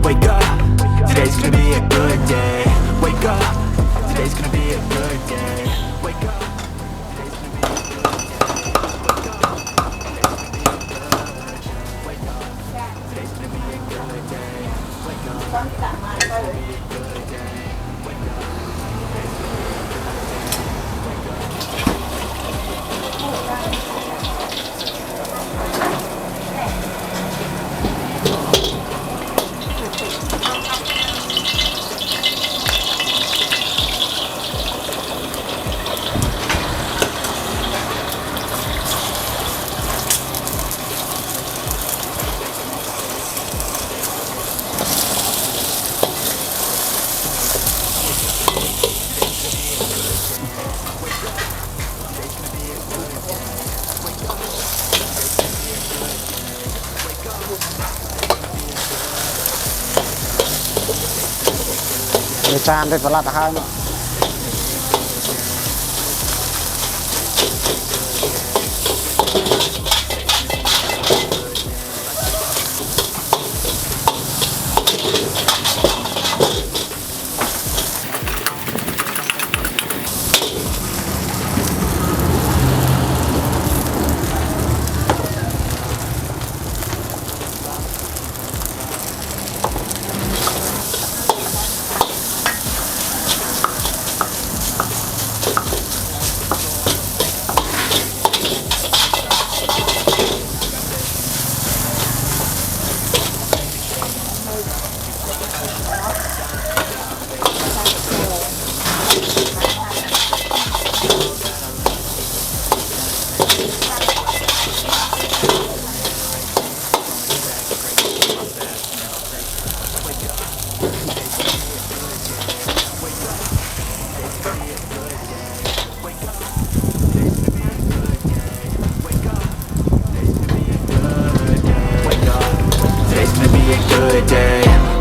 wake up. Today's gonna be a good day. Wake up. Today's gonna be a good day. Wake up. Để tràn đây có lát hai nữa.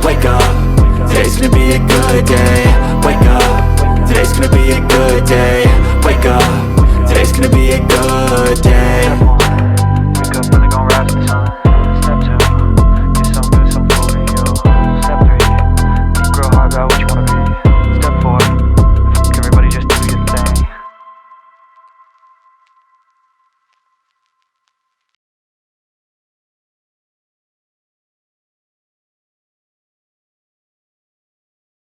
Wake up, today's gonna be a good day. Wake up, today's gonna be a good day. Wake up, today's gonna be a good day.